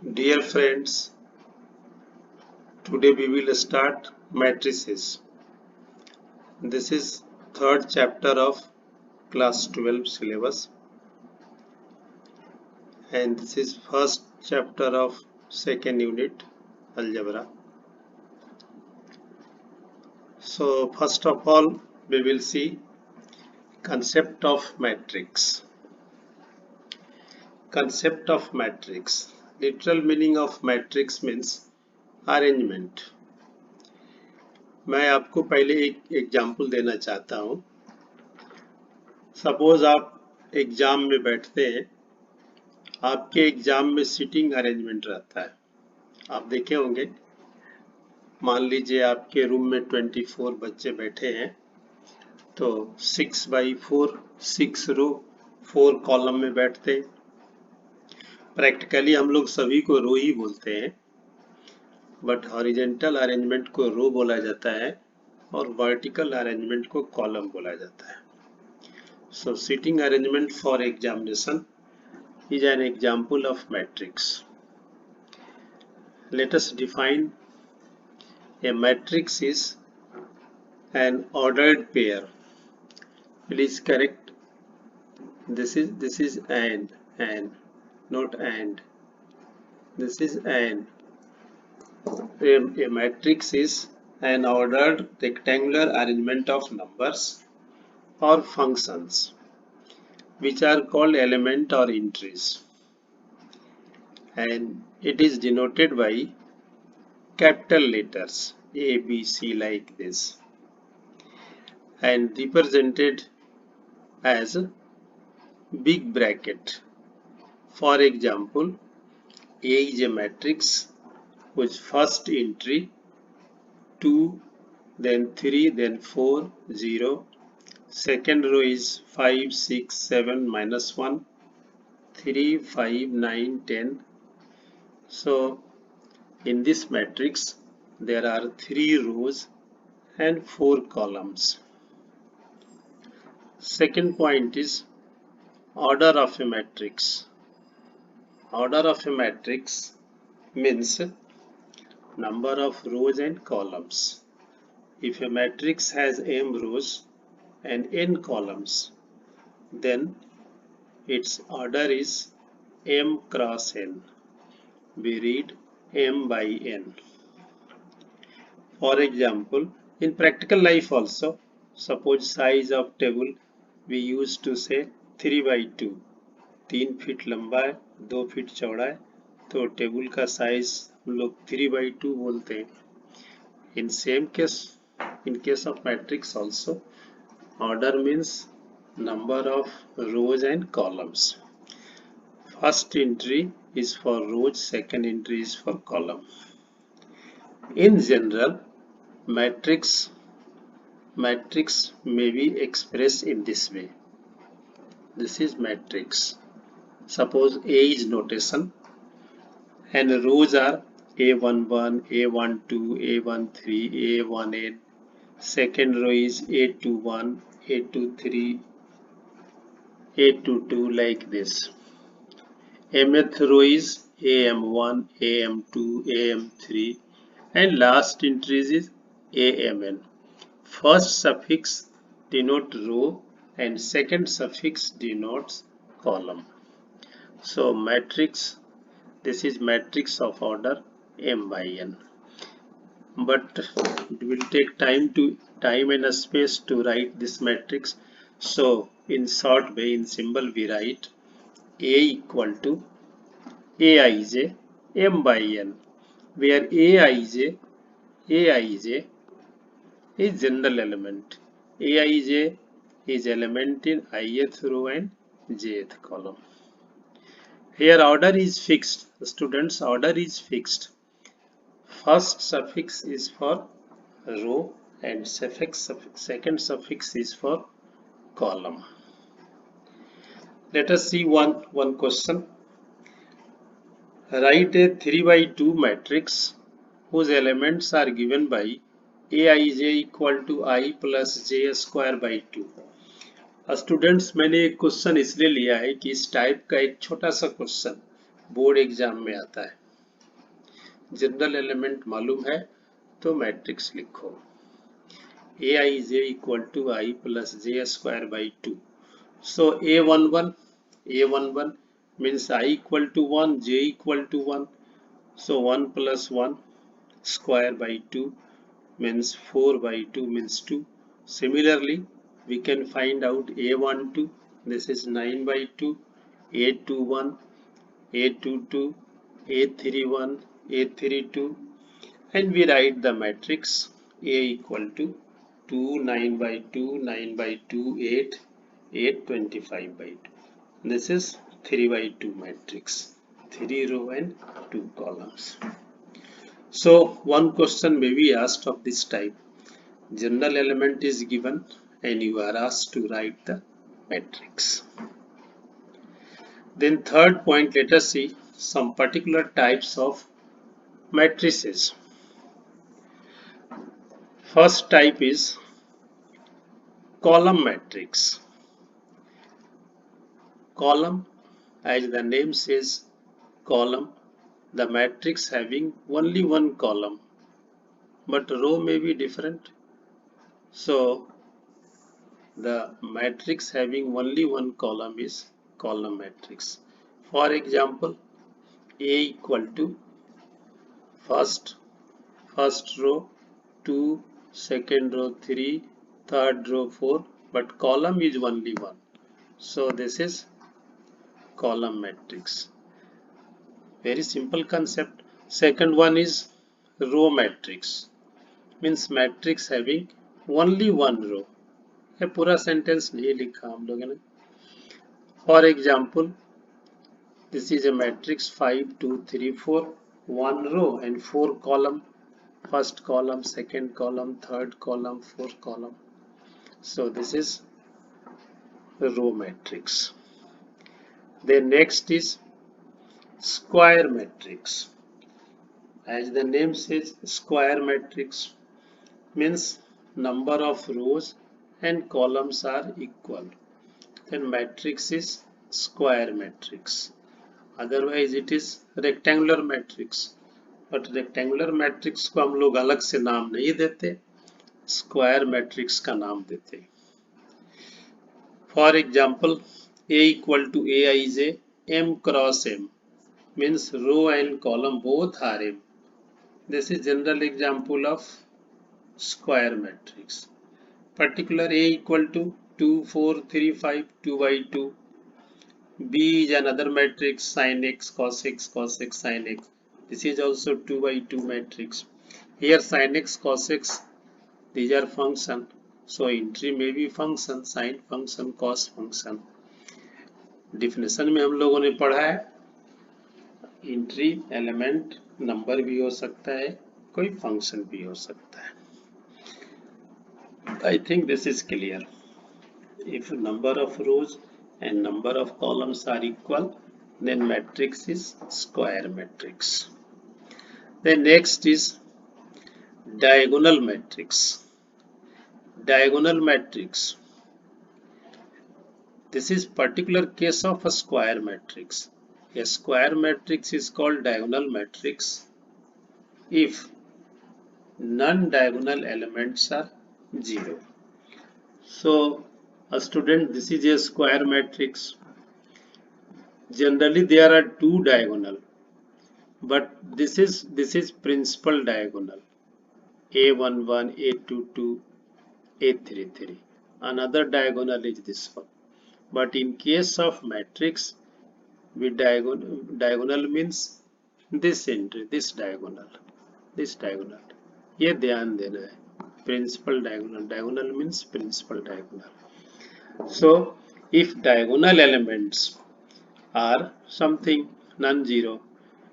Dear friends, today we will start matrices. This is third chapter of class 12 syllabus and this is first chapter of second unit algebra. So first of all we will see concept of matrix. Concept of matrix. Literal meaning of matrix means arrangement. मैं आपको पहले एक example देना चाहता हूँ. Suppose आप exam में बैठते हैं. आपके एग्जाम में सीटिंग अरेंजमेंट रहता है. आप देखे होंगे. मान लीजिए आपके रूम में 24 बच्चे बैठे हैं तो 6x4 6 रो 4 कॉलम में बैठते हैं. प्रैक्टिकली हम लोग सभी को रो ही बोलते हैं बट हॉरिजेंटल अरेंजमेंट को रो बोला जाता है और वर्टिकल अरेंजमेंट को कॉलम बोला जाता है. So seating arrangement for examination is an example of matrix. Let us define a matrix is an ordered pair. Please correct. This is and not and. This is and. A matrix is an ordered rectangular arrangement of numbers or functions which are called element or entries, and it is denoted by capital letters A, B, C like this and represented as big bracket. For example, A is a matrix whose first entry 2, then 3, then 4, 0. Second row is 5, 6, 7, minus 1, 3, 5, 9, 10. So in this matrix there are 3 rows and 4 columns. Second point is order of a matrix. Order of a matrix means number of rows and columns. If a matrix has m rows and n columns, then its order is m cross n. We read m by n. For example, in practical life also, suppose size of table we used to say 3 by 2. 3 feet लंबा है, 2 feet चौड़ा है, तो table का size हम लोग 3 by 2 बोलते हैं. In same case, in case of matrix also, order means number of rows and columns. First entry is for rows, second entry is for column. In general, matrix may be expressed in this way. This is matrix. Suppose A is notation and rows are A11, A12, A13, A1n. Second row is A21, A23, A22 like this. Mth row is AM1, AM2, AM3 and last entries is AMN. First suffix denotes row and second suffix denotes column. So matrix, this is matrix of order m by n. But it will take time and a space to write this matrix. So in short way, in symbol we write A equal to Aij m by n, where Aij is general element. Aij is element in ith row and jth column. Here order is fixed. Students, order is fixed. First suffix is for row and second suffix is for column. Let us see one question. Write a 3 by 2 matrix whose elements are given by Aij equal to I plus j square by 2. Students, मैंने एक question इसलिए लिया है कि इस type का एक छोटा सा क्वेश्चन बोर्ड एग्जाम में आता है. जनरल एलिमेंट मालूम है तो मैट्रिक्स लिखो। aij equal to I plus j square by 2. So a11 means I equal to 1, j equal to 1. So 1 plus 1 square by 2 means 4 by 2 means 2. Similarly, we can find out a12, this is 9 by 2, a21, a22, a31, a32, and we write the matrix A equal to 2, 9 by 2, 9 by 2, 8, 8, 25 by 2. This is 3 by 2 matrix, 3 row and 2 columns. So one question may be asked of this type. General element is given and you are asked to write the matrix. Then third point, let us see some particular types of matrices. First type is column matrix. Column, as the name says, column, the matrix having only one column, but row may be different. So the matrix having only one column is column matrix. For example, A equal to first row 2, second row 3, third row 4, but column is only one. So this is column matrix. Very simple concept. Second one is row matrix. Means matrix having only one row. ये पूरा sentence नहीं लिखा हम लोगों ने. For example, this is a matrix 5, 2, 3, 4, one row and 4 column. First column, second column, third column, fourth column. So this is the row matrix. Then next is square matrix. As the name says, square matrix means number of rows and columns are equal. Then matrix is square matrix. Otherwise it is rectangular matrix. But rectangular matrix को हम लोग अलग से नाम नहीं देते, square matrix का नाम देते. For example, A equal to Aij, M cross M means row and column both are M. This is general example of square matrix. Particular A equal to 2, 4, 3, 5, 2 by 2. B is another matrix, sin x, cos x, cos x, sin x. This is also 2 by 2 matrix. Here sin x, cos x, these are function. So entry may be function, sin function, cos function. Definition में हम लोगों ने पढ़ा है entry element number भी हो सकता है, कोई फंक्शन भी हो सकता है. I think this is clear. If number of rows and number of columns are equal, then matrix is square matrix. Then next is diagonal matrix. Diagonal matrix. This is particular case of a square matrix. A square matrix is called diagonal matrix if non-diagonal elements are 0. So, a student, this is a square matrix. Generally, there are two diagonal, but this is principal diagonal. A11, A22, A33. Another diagonal is this one. But in case of matrix, we diagonal means this entry, this diagonal. ये ध्यान देना है. Principal diagonal. Diagonal means principal diagonal. So, if diagonal elements are something non-zero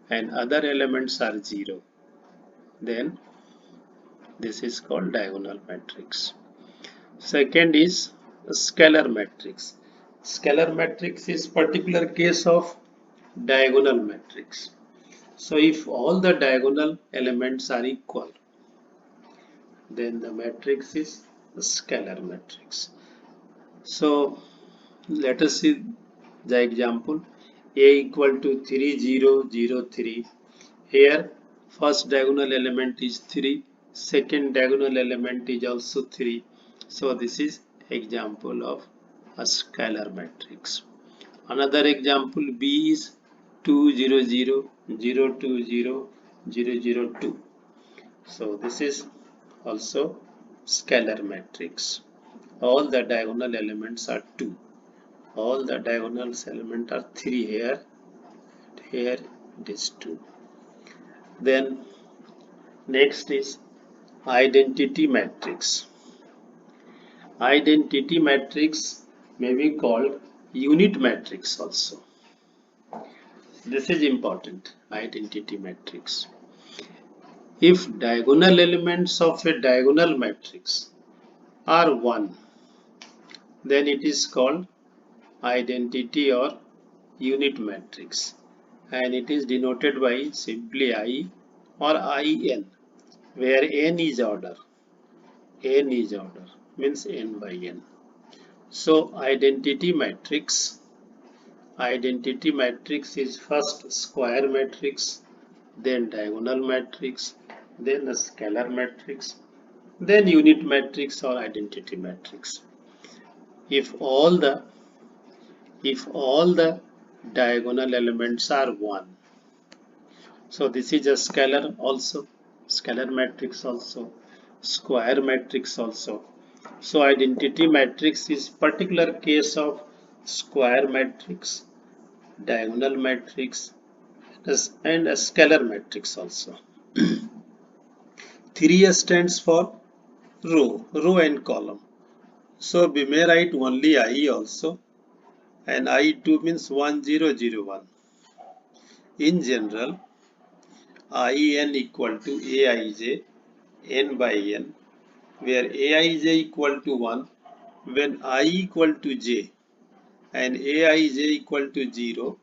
and other elements are 0, then this is called diagonal matrix. Second is scalar matrix. Scalar matrix is particular case of diagonal matrix. So if all the diagonal elements are equal, then the matrix is a scalar matrix. So let us see the example. A equal to 3, 0, 0, 3. Here First diagonal element is 3, second diagonal element is also 3. So this is example of a scalar matrix. Another example, B is 2 0 0 0 2 0 0 0 2. So this is also scalar matrix. All the diagonal elements are 2. All the diagonal elements are 3 here. Here it is 2. Then next is identity matrix. Identity matrix may be called unit matrix also. This is important, identity matrix. If diagonal elements of a diagonal matrix are 1, then it is called identity or unit matrix, and it is denoted by simply I or IN, where n is order. N is order means n by n. So identity matrix is first square matrix, then diagonal matrix, then a scalar matrix, then unit matrix or identity matrix. If all the diagonal elements are 1, so this is a scalar also, scalar matrix also, square matrix also. So identity matrix is particular case of square matrix, diagonal matrix, and a scalar matrix also. 3 stands for row and column. So we may write only I also, and I2 means 1 0 0 1. In general, IN equal to Aij n by n, where Aij equal to 1 when I equal to j, and Aij equal to 0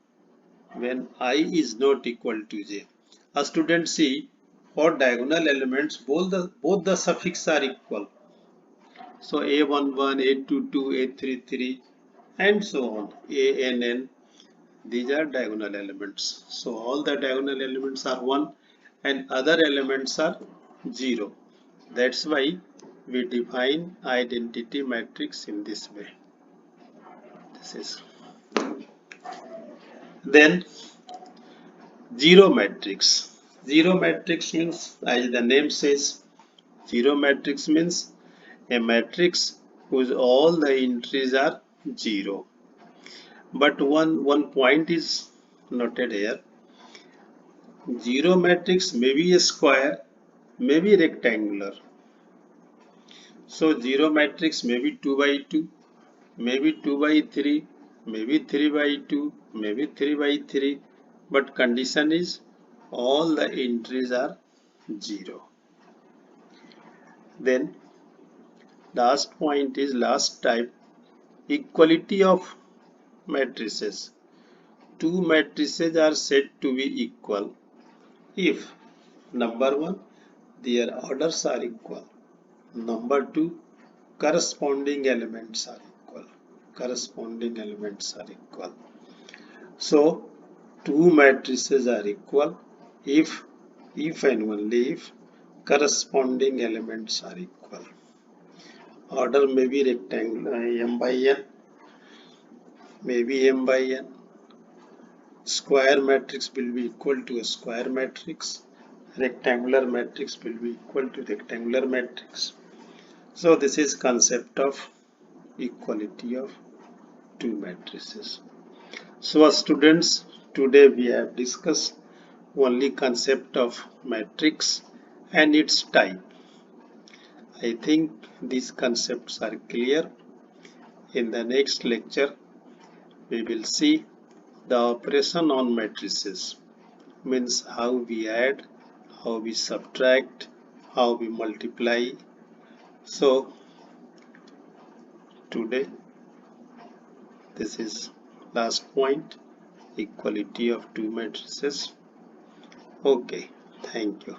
when I is not equal to j. A student see, for diagonal elements both the suffix are equal. So A11, A22, A33 and so on, ANN, these are diagonal elements. So all the diagonal elements are 1 and other elements are 0. That's why we define identity matrix in this way. This is. Then zero matrix. Zero matrix means, as the name says, zero matrix means a matrix whose all the entries are 0. But one point is noted here. Zero matrix may be a square, may be rectangular. So zero matrix may be 2 by 2, maybe 2 by 3, maybe 3 by 2, maybe 3 by 3, but condition is all the entries are 0. Then last point is last type, equality of matrices. Two matrices are said to be equal if number 1, their orders are equal, number 2, corresponding elements are equal. Corresponding elements are equal. So two matrices are equal if and only if corresponding elements are equal. Order may be rectangular m by n, maybe m by n. Square matrix will be equal to a square matrix. Rectangular matrix will be equal to rectangular matrix. So this is concept of equality of two matrices. So students, today we have discussed only concept of matrix and its type. I think these concepts are clear. In the next lecture, we will see the operation on matrices, means how we add, how we subtract, how we multiply. So today this is last point, equality of two matrices. Okay, thank you.